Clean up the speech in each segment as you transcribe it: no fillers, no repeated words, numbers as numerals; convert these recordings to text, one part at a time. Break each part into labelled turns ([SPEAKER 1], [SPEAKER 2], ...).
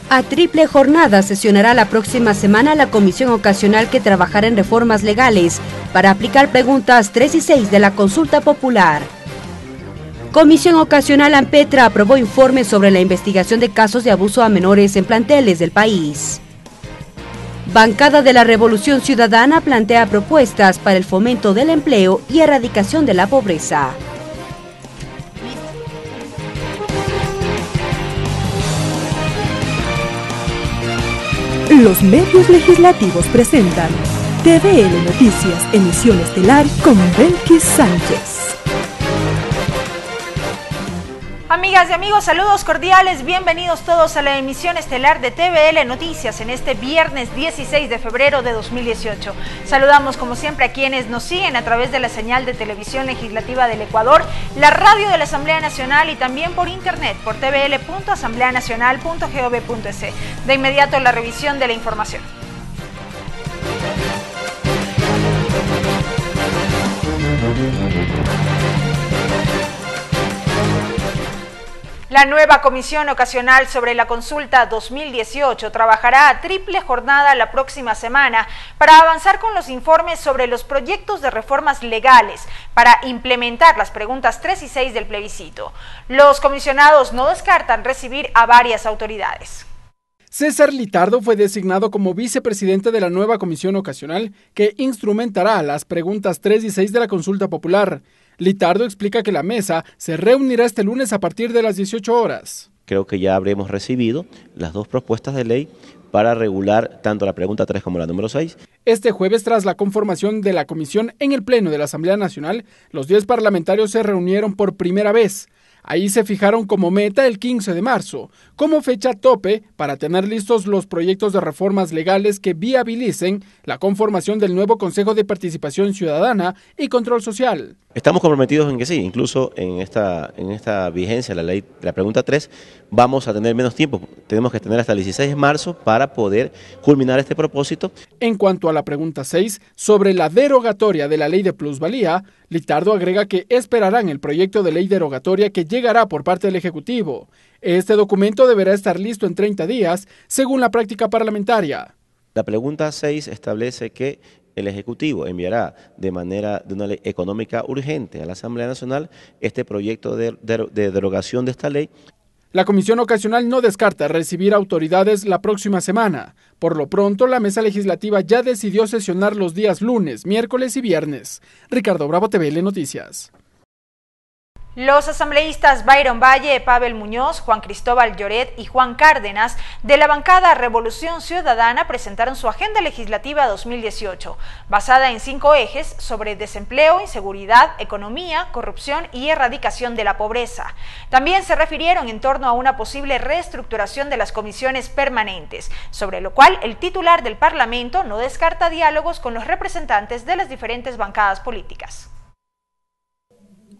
[SPEAKER 1] A triple jornada sesionará la próxima semana la comisión ocasional que trabajará en reformas legales para aplicar preguntas 3 y 6 de la consulta popular. Comisión ocasional AMPETRA aprobó informes sobre la investigación de casos de abuso a menores en planteles del país. Bancada de la Revolución Ciudadana plantea propuestas para el fomento del empleo y erradicación de la pobreza.
[SPEAKER 2] Los medios legislativos presentan TVL Noticias, emisión estelar con Belkis Sánchez.
[SPEAKER 3] Amigas y amigos, saludos cordiales, bienvenidos todos a la emisión estelar de TVL Noticias en este viernes 16 de febrero de 2018. Saludamos como siempre a quienes nos siguen a través de la señal de televisión legislativa del Ecuador, la radio de la Asamblea Nacional y también por internet por tvl.asambleanacional.gov.es. De inmediato la revisión de la información. La nueva Comisión Ocasional sobre la Consulta 2018 trabajará a triple jornada la próxima semana para avanzar con los informes sobre los proyectos de reformas legales para implementar las preguntas 3 y 6 del plebiscito. Los comisionados no descartan recibir a varias autoridades.
[SPEAKER 4] César Litardo fue designado como vicepresidente de la nueva Comisión Ocasional que instrumentará las preguntas 3 y 6 de la consulta popular. Litardo explica que la mesa se reunirá este lunes a partir de las 18 horas.
[SPEAKER 5] Creo que ya habremos recibido las dos propuestas de ley para regular tanto la pregunta 3 como la número 6.
[SPEAKER 4] Este jueves, tras la conformación de la comisión en el Pleno de la Asamblea Nacional, los 10 parlamentarios se reunieron por primera vez. Ahí se fijaron como meta el 15 de marzo, como fecha tope para tener listos los proyectos de reformas legales que viabilicen la conformación del nuevo Consejo de Participación Ciudadana y Control Social.
[SPEAKER 5] Estamos comprometidos en que sí, incluso en esta vigencia de la ley de la pregunta 3 vamos a tener menos tiempo. Tenemos que tener hasta el 16 de marzo para poder culminar este propósito.
[SPEAKER 4] En cuanto a la pregunta 6, sobre la derogatoria de la ley de plusvalía, Litardo agrega que esperarán el proyecto de ley derogatoria que llegará por parte del Ejecutivo. Este documento deberá estar listo en 30 días, según la práctica parlamentaria.
[SPEAKER 5] La pregunta 6 establece que el Ejecutivo enviará de una ley económica urgente a la Asamblea Nacional este proyecto de derogación de esta ley.
[SPEAKER 4] La Comisión Ocasional no descarta recibir autoridades la próxima semana. Por lo pronto, la mesa legislativa ya decidió sesionar los días lunes, miércoles y viernes. Ricardo Bravo, TVL Noticias.
[SPEAKER 3] Los asambleístas Byron Valle, Pavel Muñoz, Juan Cristóbal Lloret y Juan Cárdenas de la bancada Revolución Ciudadana presentaron su agenda legislativa 2018, basada en 5 ejes sobre desempleo, inseguridad, economía, corrupción y erradicación de la pobreza. También se refirieron en torno a una posible reestructuración de las comisiones permanentes, sobre lo cual el titular del Parlamento no descarta diálogos con los representantes de las diferentes bancadas políticas.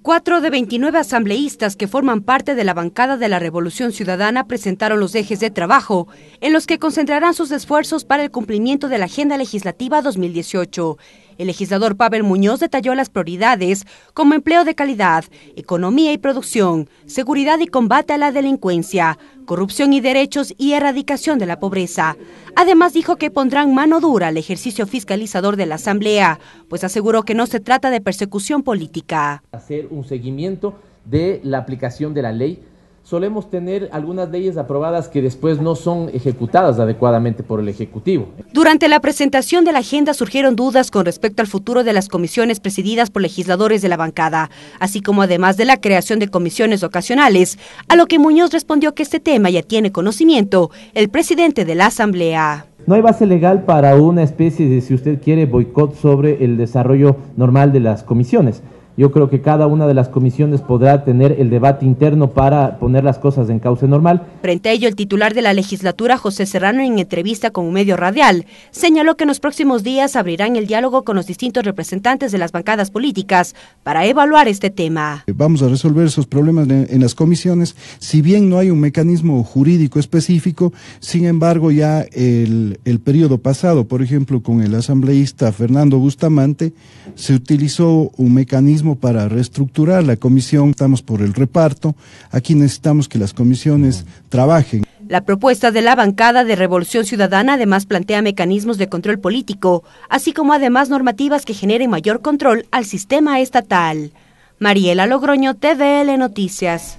[SPEAKER 1] 4 de 29 asambleístas que forman parte de la bancada de la Revolución Ciudadana presentaron los ejes de trabajo en los que concentrarán sus esfuerzos para el cumplimiento de la Agenda Legislativa 2018. El legislador Pavel Muñoz detalló las prioridades como empleo de calidad, economía y producción, seguridad y combate a la delincuencia, corrupción y derechos y erradicación de la pobreza. Además dijo que pondrán mano dura al ejercicio fiscalizador de la Asamblea, pues aseguró que no se trata de persecución política.
[SPEAKER 6] Hacer un seguimiento de la aplicación de la ley. Solemos tener algunas leyes aprobadas que después no son ejecutadas adecuadamente por el Ejecutivo.
[SPEAKER 1] Durante la presentación de la agenda surgieron dudas con respecto al futuro de las comisiones presididas por legisladores de la bancada, así como además de la creación de comisiones ocasionales, a lo que Muñoz respondió que este tema ya tiene conocimiento el presidente de la Asamblea.
[SPEAKER 6] No hay base legal para una especie de, si usted quiere, boicot sobre el desarrollo normal de las comisiones. Yo creo que cada una de las comisiones podrá tener el debate interno para poner las cosas en cauce normal.
[SPEAKER 1] Frente a ello, el titular de la legislatura, José Serrano, en entrevista con un medio radial, señaló que en los próximos días abrirán el diálogo con los distintos representantes de las bancadas políticas para evaluar este tema.
[SPEAKER 7] Vamos a resolver esos problemas en las comisiones, si bien no hay un mecanismo jurídico específico, sin embargo ya el periodo pasado, por ejemplo, con el asambleísta Fernando Bustamante, se utilizó un mecanismo para reestructurar la comisión. Estamos por el reparto, aquí necesitamos que las comisiones trabajen.
[SPEAKER 1] La propuesta de la bancada de Revolución Ciudadana además plantea mecanismos de control político, así como además normativas que generen mayor control al sistema estatal. Mariela Logroño, TVL Noticias.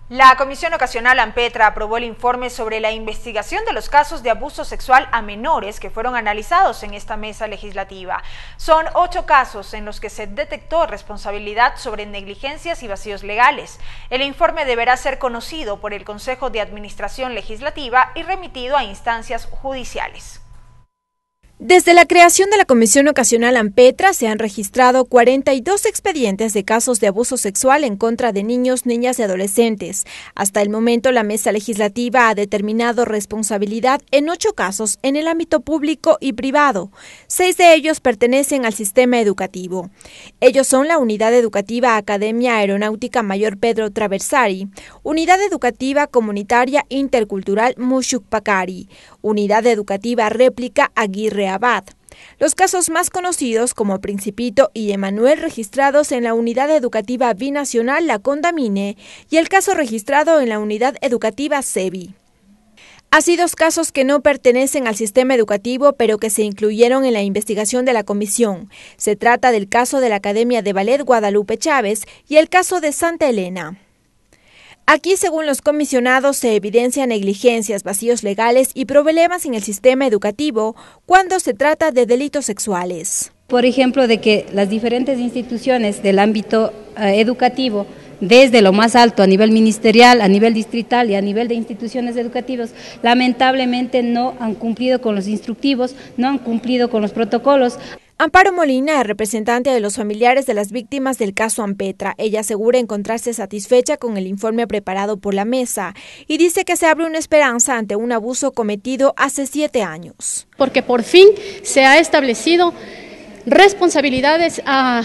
[SPEAKER 3] La Comisión Ocasional AMPETRA aprobó el informe sobre la investigación de los casos de abuso sexual a menores que fueron analizados en esta mesa legislativa. Son 8 casos en los que se detectó responsabilidad sobre negligencias y vacíos legales. El informe deberá ser conocido por el Consejo de Administración Legislativa y remitido a instancias judiciales.
[SPEAKER 8] Desde la creación de la Comisión Ocasional AMPETRA se han registrado 42 expedientes de casos de abuso sexual en contra de niños, niñas y adolescentes. Hasta el momento, la mesa legislativa ha determinado responsabilidad en 8 casos en el ámbito público y privado. 6 de ellos pertenecen al sistema educativo. Ellos son la Unidad Educativa Academia Aeronáutica Mayor Pedro Traversari, Unidad Educativa Comunitaria Intercultural Mushuk Pacari, Unidad Educativa Réplica Aguirre Abad. Los casos más conocidos como Principito y Emanuel registrados en la Unidad Educativa Binacional La Condamine y el caso registrado en la Unidad Educativa Sebi. Así 2 casos que no pertenecen al sistema educativo pero que se incluyeron en la investigación de la comisión. Se trata del caso de la Academia de Ballet Guadalupe Chávez y el caso de Santa Elena. Aquí, según los comisionados, se evidencian negligencias, vacíos legales y problemas en el sistema educativo cuando se trata de delitos sexuales.
[SPEAKER 9] Por ejemplo, de que las diferentes instituciones del ámbito educativo, desde lo más alto a nivel ministerial, a nivel distrital y a nivel de instituciones educativas, lamentablemente no han cumplido con los instructivos, no han cumplido con los protocolos.
[SPEAKER 8] Amparo Molina es representante de los familiares de las víctimas del caso AMPETRA. Ella asegura encontrarse satisfecha con el informe preparado por la mesa y dice que se abre una esperanza ante un abuso cometido hace 7 años.
[SPEAKER 10] Porque por fin se ha establecido responsabilidades a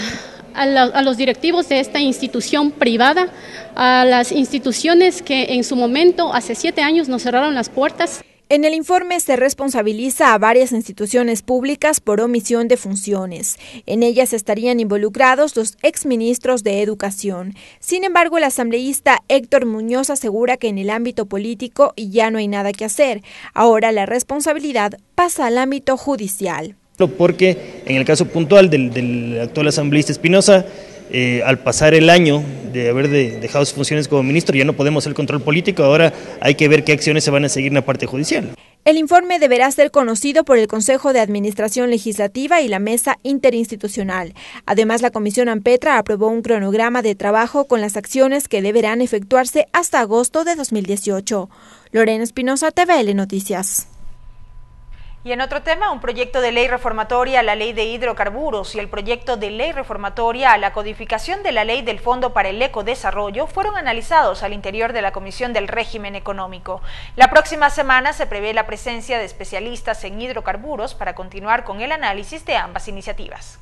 [SPEAKER 10] los directivos de esta institución privada, a las instituciones que en su momento, hace 7 años, nos cerraron las puertas.
[SPEAKER 8] En el informe se responsabiliza a varias instituciones públicas por omisión de funciones. En ellas estarían involucrados los exministros de Educación. Sin embargo, el asambleísta Héctor Muñoz asegura que en el ámbito político ya no hay nada que hacer. Ahora la responsabilidad pasa al ámbito judicial.
[SPEAKER 11] Porque en el caso puntual del actual asambleísta Espinosa, al pasar el año de haber dejado sus funciones como ministro, ya no podemos hacer control político, ahora hay que ver qué acciones se van a seguir en la parte judicial.
[SPEAKER 8] El informe deberá ser conocido por el Consejo de Administración Legislativa y la Mesa Interinstitucional. Además, la Comisión AMPETRA aprobó un cronograma de trabajo con las acciones que deberán efectuarse hasta agosto de 2018. Lorena Espinosa, TVL Noticias.
[SPEAKER 3] Y en otro tema, un proyecto de ley reformatoria a la ley de hidrocarburos y el proyecto de ley reformatoria a la codificación de la ley del Fondo para el Ecodesarrollo fueron analizados al interior de la Comisión del Régimen Económico. La próxima semana se prevé la presencia de especialistas en hidrocarburos para continuar con el análisis de ambas iniciativas.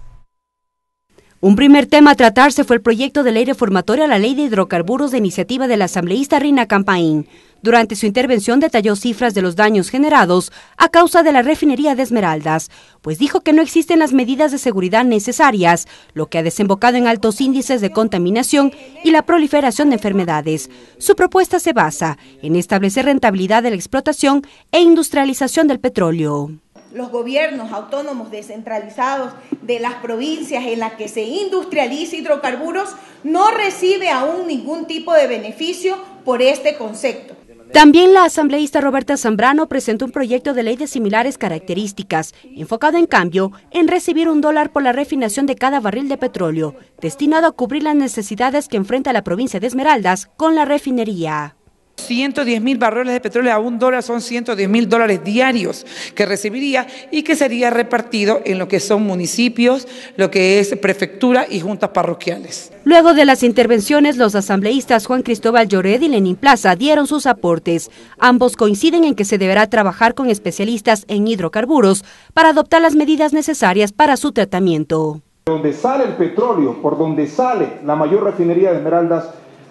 [SPEAKER 1] Un primer tema a tratarse fue el proyecto de ley reformatoria a la ley de hidrocarburos de iniciativa del asambleísta Rina Campaín. Durante su intervención detalló cifras de los daños generados a causa de la refinería de Esmeraldas, pues dijo que no existen las medidas de seguridad necesarias, lo que ha desembocado en altos índices de contaminación y la proliferación de enfermedades. Su propuesta se basa en establecer rentabilidad de la explotación e industrialización del petróleo.
[SPEAKER 12] Los gobiernos autónomos descentralizados de las provincias en las que se industrializa hidrocarburos no recibe aún ningún tipo de beneficio por este concepto.
[SPEAKER 1] También la asambleísta Roberta Zambrano presentó un proyecto de ley de similares características, enfocado en cambio en recibir $1 por la refinación de cada barril de petróleo, destinado a cubrir las necesidades que enfrenta la provincia de Esmeraldas con la refinería.
[SPEAKER 13] 110.000 barriles de petróleo a $1 son $110.000 diarios que recibiría y que sería repartido en lo que son municipios, lo que es prefectura y juntas parroquiales.
[SPEAKER 1] Luego de las intervenciones, los asambleístas Juan Cristóbal Lloret y Lenín Plaza dieron sus aportes. Ambos coinciden en que se deberá trabajar con especialistas en hidrocarburos para adoptar las medidas necesarias para su tratamiento.
[SPEAKER 14] Donde sale el petróleo, por donde sale la mayor refinería de Esmeraldas,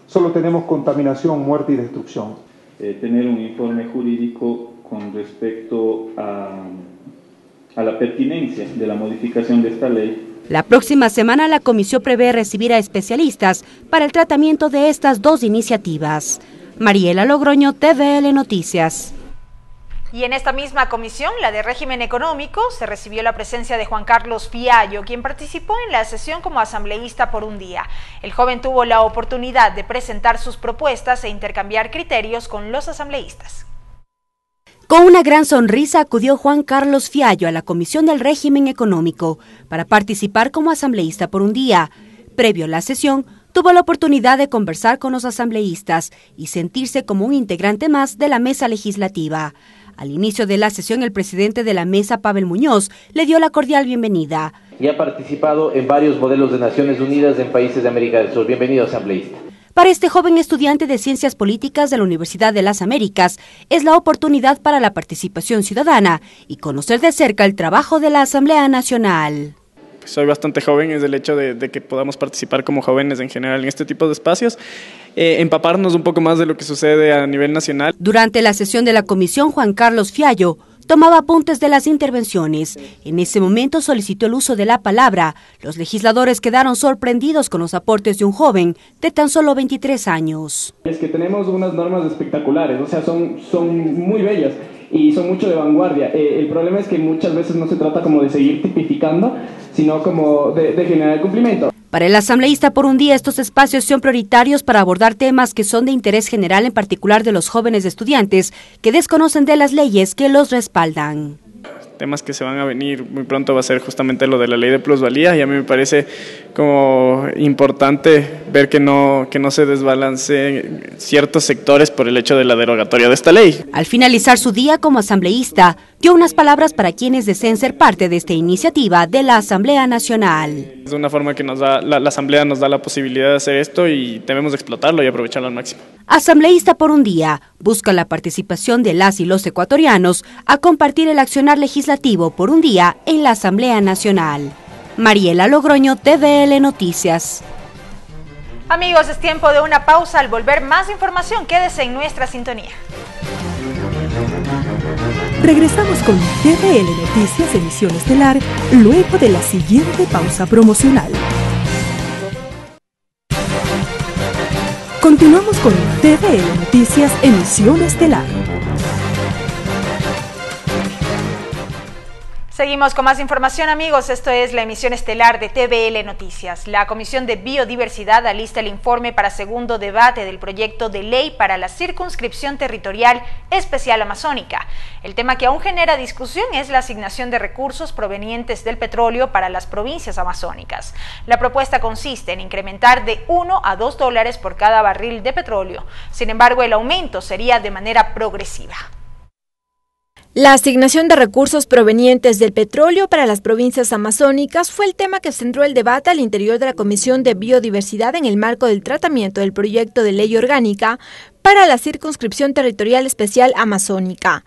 [SPEAKER 14] solo tenemos contaminación, muerte y destrucción.
[SPEAKER 15] Tener un informe jurídico con respecto a la pertinencia de la modificación de esta ley.
[SPEAKER 1] La próxima semana la comisión prevé recibir a especialistas para el tratamiento de estas 2 iniciativas. Mariela Logroño, TVL Noticias.
[SPEAKER 3] Y en esta misma comisión, la de régimen económico, se recibió la presencia de Juan Carlos Fiallo, quien participó en la sesión como asambleísta por un día. El joven tuvo la oportunidad de presentar sus propuestas e intercambiar criterios con los asambleístas.
[SPEAKER 1] Con una gran sonrisa acudió Juan Carlos Fiallo a la Comisión del Régimen Económico para participar como asambleísta por un día. Previo a la sesión, tuvo la oportunidad de conversar con los asambleístas y sentirse como un integrante más de la mesa legislativa. Al inicio de la sesión, el presidente de la mesa, Pavel Muñoz, le dio la cordial bienvenida.
[SPEAKER 16] Y ha participado en varios modelos de Naciones Unidas en países de América del Sur. Bienvenido, asambleísta.
[SPEAKER 1] Para este joven estudiante de Ciencias Políticas de la Universidad de las Américas, es la oportunidad para la participación ciudadana y conocer de cerca el trabajo de la Asamblea Nacional.
[SPEAKER 17] Soy bastante joven, es el hecho de que podamos participar como jóvenes en general en este tipo de espacios, empaparnos un poco más de lo que sucede a nivel nacional.
[SPEAKER 1] Durante la sesión de la comisión, Juan Carlos Fiallo tomaba apuntes de las intervenciones. En ese momento solicitó el uso de la palabra. Los legisladores quedaron sorprendidos con los aportes de un joven de tan solo 23 años.
[SPEAKER 18] Es que tenemos unas normas espectaculares, o sea, son muy bellas y son mucho de vanguardia. El problema es que muchas veces no se trata como de seguir tipificando, sino como de generar el cumplimiento.
[SPEAKER 1] Para el asambleísta por un día, estos espacios son prioritarios para abordar temas que son de interés general, en particular de los jóvenes estudiantes que desconocen de las leyes que los respaldan.
[SPEAKER 17] Temas que se van a venir muy pronto va a ser justamente lo de la ley de plusvalía, y a mí me parece como importante ver que no se desbalanceen ciertos sectores por el hecho de la derogatoria de esta ley.
[SPEAKER 1] Al finalizar su día como asambleísta, dio unas palabras para quienes deseen ser parte de esta iniciativa de la Asamblea Nacional.
[SPEAKER 17] Es una forma que la Asamblea nos da la posibilidad de hacer esto y debemos explotarlo y aprovecharlo al máximo.
[SPEAKER 1] Asambleísta por un día busca la participación de las y los ecuatorianos a compartir el accionar legislativo por un día en la Asamblea Nacional. Mariela Logroño, TVL Noticias.
[SPEAKER 3] Amigos, es tiempo de una pausa. Al volver, más información. Quédese en nuestra sintonía.
[SPEAKER 2] Regresamos con TVL Noticias, emisión estelar, luego de la siguiente pausa promocional. Continuamos con TVL Noticias, emisión estelar.
[SPEAKER 3] Seguimos con más información, amigos. Esto es la emisión estelar de TVL Noticias. La Comisión de Biodiversidad alista el informe para segundo debate del proyecto de ley para la circunscripción territorial especial amazónica. El tema que aún genera discusión es la asignación de recursos provenientes del petróleo para las provincias amazónicas. La propuesta consiste en incrementar de $1 a $2 por cada barril de petróleo. Sin embargo, el aumento sería de manera progresiva.
[SPEAKER 8] La asignación de recursos provenientes del petróleo para las provincias amazónicas fue el tema que centró el debate al interior de la Comisión de Biodiversidad en el marco del tratamiento del proyecto de ley orgánica para la circunscripción territorial especial amazónica.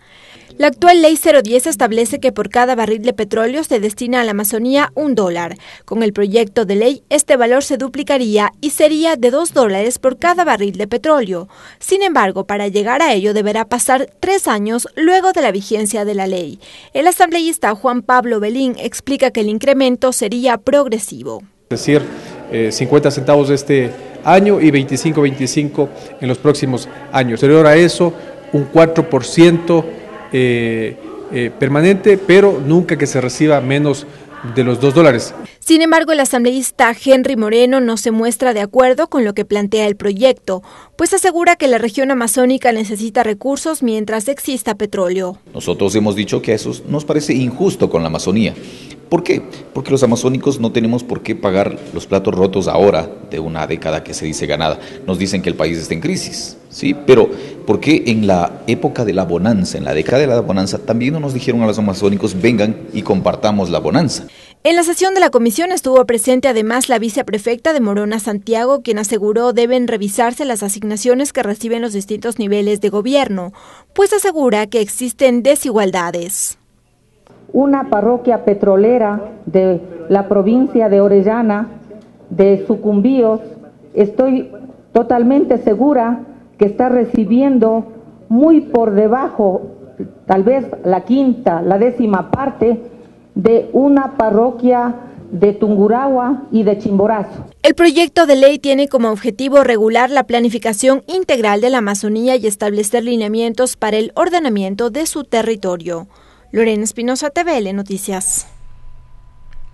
[SPEAKER 8] La actual Ley 010 establece que por cada barril de petróleo se destina a la Amazonía $1. Con el proyecto de ley, este valor se duplicaría y sería de $2 por cada barril de petróleo. Sin embargo, para llegar a ello deberá pasar 3 años luego de la vigencia de la ley. El asambleísta Juan Pablo Belín explica que el incremento sería progresivo.
[SPEAKER 19] Es decir, 50 centavos este año y 25 en los próximos años. Posterior a eso, un 4% permanente, pero nunca que se reciba menos de los $2.
[SPEAKER 8] Sin embargo, el asambleísta Henry Moreno no se muestra de acuerdo con lo que plantea el proyecto, pues asegura que la región amazónica necesita recursos mientras exista petróleo.
[SPEAKER 20] Nosotros hemos dicho que eso nos parece injusto con la Amazonía. ¿Por qué? Porque los amazónicos no tenemos por qué pagar los platos rotos ahora de una década que se dice ganada. Nos dicen que el país está en crisis, ¿sí? Pero ¿por qué en la época de la bonanza, en la década de la bonanza, también no nos dijeron a los amazónicos vengan y compartamos la bonanza?
[SPEAKER 8] En la sesión de la comisión estuvo presente además la viceprefecta de Morona, Santiago, quien aseguró deben revisarse las asignaciones que reciben los distintos niveles de gobierno, pues asegura que existen desigualdades.
[SPEAKER 21] Una parroquia petrolera de la provincia de Orellana, de Sucumbíos, estoy totalmente segura que está recibiendo muy por debajo, tal vez la quinta, la 10ª parte de una parroquia de Tungurahua y de Chimborazo.
[SPEAKER 8] El proyecto de ley tiene como objetivo regular la planificación integral de la Amazonía y establecer lineamientos para el ordenamiento de su territorio. Lorena Espinosa, TVL Noticias.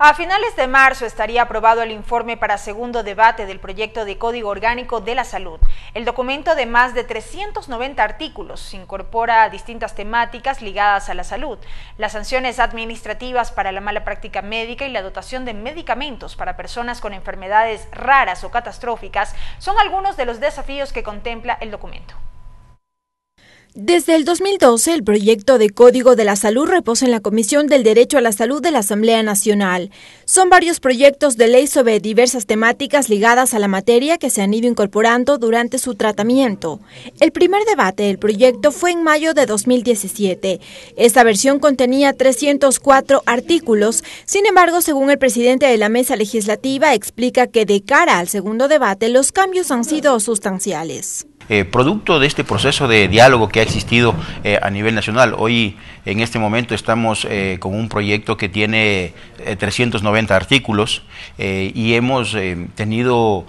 [SPEAKER 3] A finales de marzo estaría aprobado el informe para segundo debate del proyecto de Código Orgánico de la Salud. El documento de más de 390 artículos incorpora distintas temáticas ligadas a la salud, las sanciones administrativas para la mala práctica médica y la dotación de medicamentos para personas con enfermedades raras o catastróficas son algunos de los desafíos que contempla el documento.
[SPEAKER 8] Desde el 2012, el proyecto de Código de la Salud reposa en la Comisión del Derecho a la Salud de la Asamblea Nacional. Son varios proyectos de ley sobre diversas temáticas ligadas a la materia que se han ido incorporando durante su tratamiento. El primer debate del proyecto fue en mayo de 2017. Esta versión contenía 304 artículos. Sin embargo, según el presidente de la mesa legislativa, explica que de cara al segundo debate los cambios han sido sustanciales.
[SPEAKER 5] Producto de este proceso de diálogo que ha existido a nivel nacional. Hoy, en este momento, estamos con un proyecto que tiene 390 artículos y hemos tenido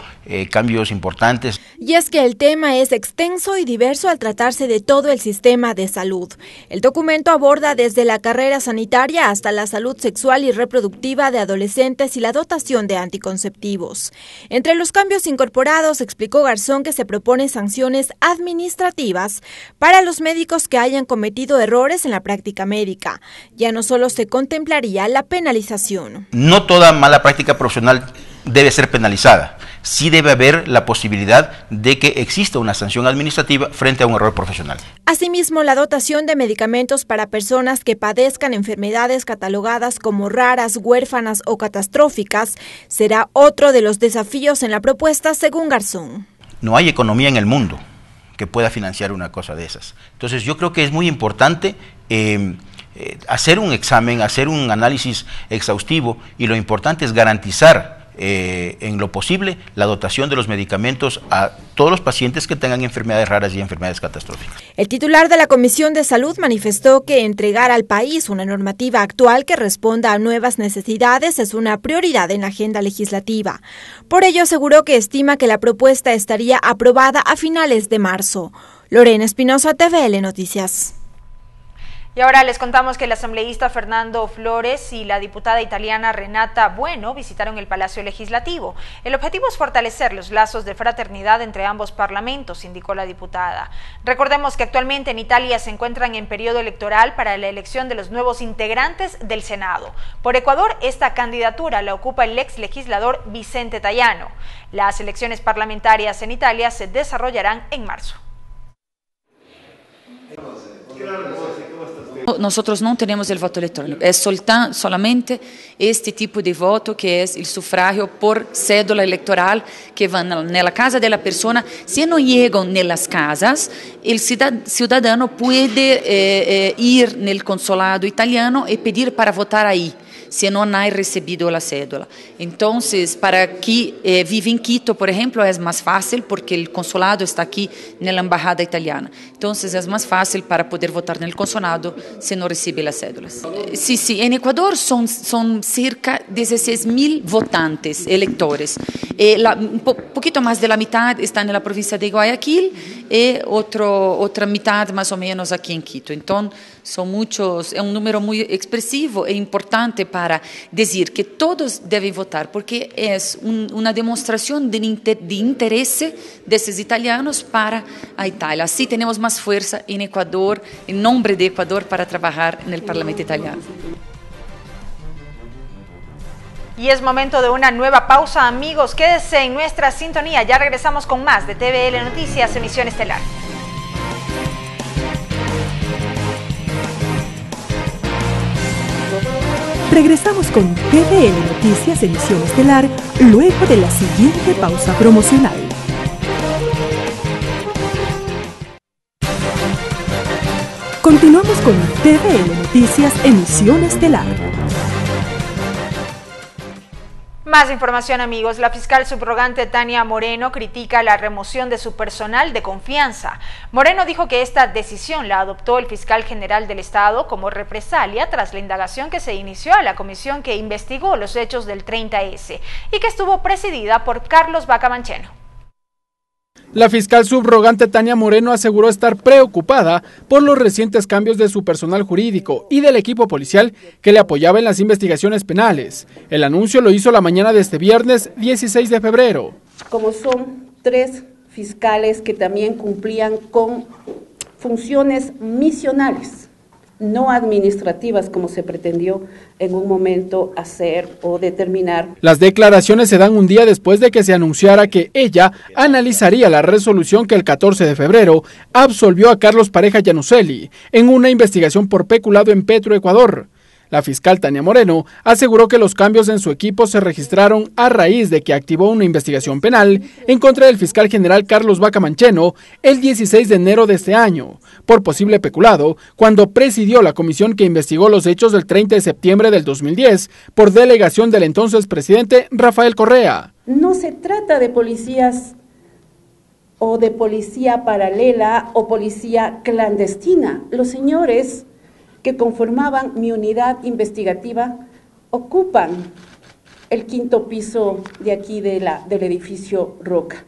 [SPEAKER 5] cambios importantes.
[SPEAKER 8] Y es que el tema es extenso y diverso al tratarse de todo el sistema de salud. El documento aborda desde la carrera sanitaria hasta la salud sexual y reproductiva de adolescentes y la dotación de anticonceptivos. Entre los cambios incorporados, explicó Garzón que se proponen sanciones administrativas para los médicos que hayan cometido errores en la práctica médica. Ya no solo se contemplaría la penalización.
[SPEAKER 5] No toda mala práctica profesional debe ser penalizada. Sí debe haber la posibilidad de que exista una sanción administrativa frente a un error profesional.
[SPEAKER 8] Asimismo, la dotación de medicamentos para personas que padezcan enfermedades catalogadas como raras, huérfanas o catastróficas será otro de los desafíos en la propuesta, según Garzón.
[SPEAKER 5] No hay economía en el mundo que pueda financiar una cosa de esas. Entonces yo creo que es muy importante hacer un examen, hacer un análisis exhaustivo, y lo importante es garantizar en lo posible la dotación de los medicamentos a todos los pacientes que tengan enfermedades raras y enfermedades catastróficas.
[SPEAKER 8] El titular de la Comisión de Salud manifestó que entregar al país una normativa actual que responda a nuevas necesidades es una prioridad en la agenda legislativa. Por ello aseguró que estima que la propuesta estaría aprobada a finales de marzo. Lorena Espinosa, TVL Noticias.
[SPEAKER 3] Y ahora les contamos que el asambleísta Fernando Flores y la diputada italiana Renata Bueno visitaron el Palacio Legislativo. El objetivo es fortalecer los lazos de fraternidad entre ambos parlamentos, indicó la diputada. Recordemos que actualmente en Italia se encuentran en periodo electoral para la elección de los nuevos integrantes del Senado. Por Ecuador, esta candidatura la ocupa el ex legislador Vicente Tayano. Las elecciones parlamentarias en Italia se desarrollarán en marzo.
[SPEAKER 22] Nosotros no tenemos el voto electrónico, es solamente este tipo de voto que es el sufragio por cédula electoral que van en la casa de la persona. Si no llegan en las casas, el ciudadano puede ir en el consulado italiano y pedir para votar ahí, si no ha recibido la cédula. Entonces, para quien vive en Quito, por ejemplo, es más fácil porque el consulado está aquí en la embajada italiana. Entonces, es más fácil para poder votar en el consulado si no recibe las cédulas. Sí, en Ecuador son cerca de 16.000 votantes, electores. Un poquito más de la mitad están en la provincia de Guayaquil y otra mitad más o menos aquí en Quito. Entonces, son muchos, es un número muy expresivo e importante para decir que todos deben votar, porque es una demostración de interés de esos italianos para a Italia. Así tenemos más fuerza en Ecuador, en nombre de Ecuador, para trabajar en el Parlamento italiano.
[SPEAKER 3] Y es momento de una nueva pausa, amigos. Quédense en nuestra sintonía. Ya regresamos con más de TVL Noticias, emisión estelar.
[SPEAKER 2] Regresamos con TVL Noticias, emisión estelar, luego de la siguiente pausa promocional. Continuamos con TVL Noticias, emisión estelar.
[SPEAKER 3] Más información, amigos. La fiscal subrogante Tania Moreno critica la remoción de su personal de confianza. Moreno dijo que esta decisión la adoptó el fiscal general del Estado como represalia tras la indagación que se inició a la comisión que investigó los hechos del 30S y que estuvo presidida por Carlos Vaca Mancheno.
[SPEAKER 4] La fiscal subrogante Tania Moreno aseguró estar preocupada por los recientes cambios de su personal jurídico y del equipo policial que le apoyaba en las investigaciones penales. El anuncio lo hizo la mañana de este viernes 16 de febrero.
[SPEAKER 6] Como son 3 fiscales que también cumplían con funciones misionales, no administrativas como se pretendió en un momento hacer o determinar.
[SPEAKER 4] Las declaraciones se dan un día después de que se anunciara que ella analizaría la resolución que el 14 de febrero absolvió a Carlos Pareja Yanuseli en una investigación por peculado en Petroecuador. La fiscal Tania Moreno aseguró que los cambios en su equipo se registraron a raíz de que activó una investigación penal en contra del fiscal general Carlos Vaca Mancheno el 16 de enero de este año, por posible peculado, cuando presidió la comisión que investigó los hechos del 30 de septiembre del 2010 por delegación del entonces presidente Rafael Correa.
[SPEAKER 6] No se trata de policías o de policía paralela o policía clandestina. Los señores que conformaban mi unidad investigativa ocupan el 5º piso de aquí del edificio Roca.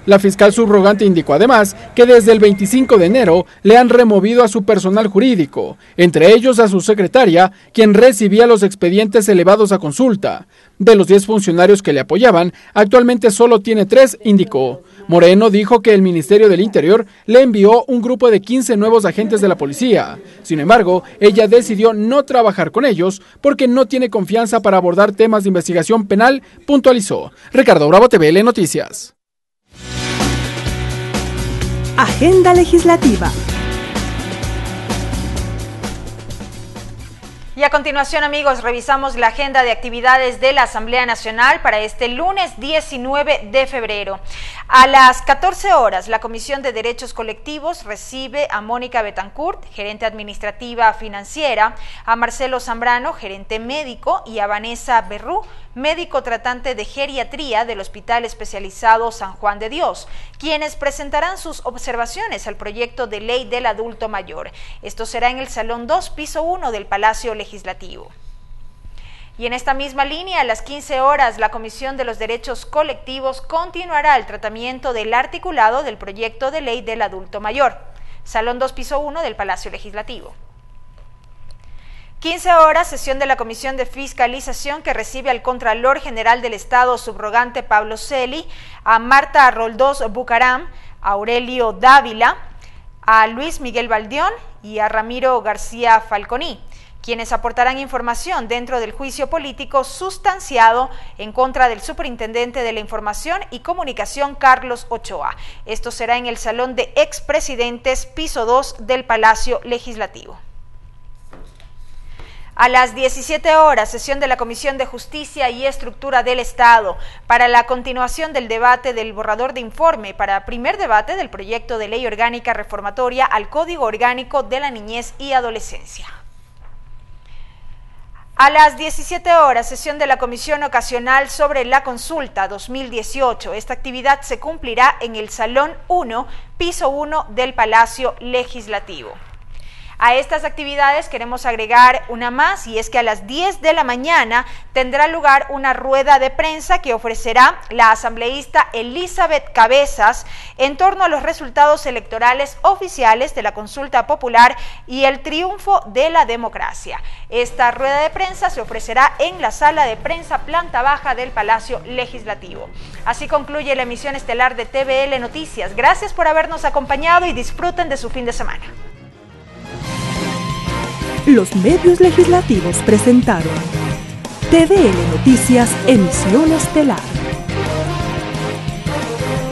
[SPEAKER 4] La fiscal subrogante indicó además que desde el 25 de enero le han removido a su personal jurídico, entre ellos a su secretaria, quien recibía los expedientes elevados a consulta. De los 10 funcionarios que le apoyaban, actualmente solo tiene 3, indicó. Moreno dijo que el Ministerio del Interior le envió un grupo de 15 nuevos agentes de la policía. Sin embargo, ella decidió no trabajar con ellos porque no tiene confianza para abordar temas de investigación penal, puntualizó. Ricardo Bravo, TVL Noticias.
[SPEAKER 2] Agenda legislativa.
[SPEAKER 3] Y a continuación, amigos, revisamos la agenda de actividades de la Asamblea Nacional para este lunes 19 de febrero. A las 14 horas, la Comisión de Derechos Colectivos recibe a Mónica Betancourt, gerente administrativa financiera, a Marcelo Zambrano, gerente médico, y a Vanessa Berrú, médico tratante de geriatría del Hospital Especializado San Juan de Dios, quienes presentarán sus observaciones al proyecto de ley del adulto mayor. Esto será en el Salón 2, piso 1 del Palacio Legislativo. Y en esta misma línea, a las 15 horas, la Comisión de los Derechos Colectivos continuará el tratamiento del articulado del proyecto de ley del adulto mayor. Salón 2, piso 1 del Palacio Legislativo. 15 horas, sesión de la Comisión de Fiscalización que recibe al Contralor General del Estado subrogante Pablo Celi, a Marta Roldós Bucaram, a Aurelio Dávila, a Luis Miguel Baldión y a Ramiro García Falconí, quienes aportarán información dentro del juicio político sustanciado en contra del superintendente de la Información y Comunicación Carlos Ochoa. Esto será en el Salón de Expresidentes, piso 2 del Palacio Legislativo. A las 17 horas, sesión de la Comisión de Justicia y Estructura del Estado para la continuación del debate del borrador de informe para primer debate del proyecto de ley orgánica reformatoria al Código Orgánico de la Niñez y Adolescencia. A las 17 horas, sesión de la Comisión Ocasional sobre la Consulta 2018. Esta actividad se cumplirá en el Salón 1, piso 1 del Palacio Legislativo. A estas actividades queremos agregar una más, y es que a las 10 de la mañana tendrá lugar una rueda de prensa que ofrecerá la asambleísta Elizabeth Cabezas en torno a los resultados electorales oficiales de la consulta popular y el triunfo de la democracia. Esta rueda de prensa se ofrecerá en la sala de prensa planta baja del Palacio Legislativo. Así concluye la emisión estelar de TVL Noticias. Gracias por habernos acompañado y disfruten de su fin de semana.
[SPEAKER 2] Los medios legislativos presentaron TVL Noticias, emisión estelar.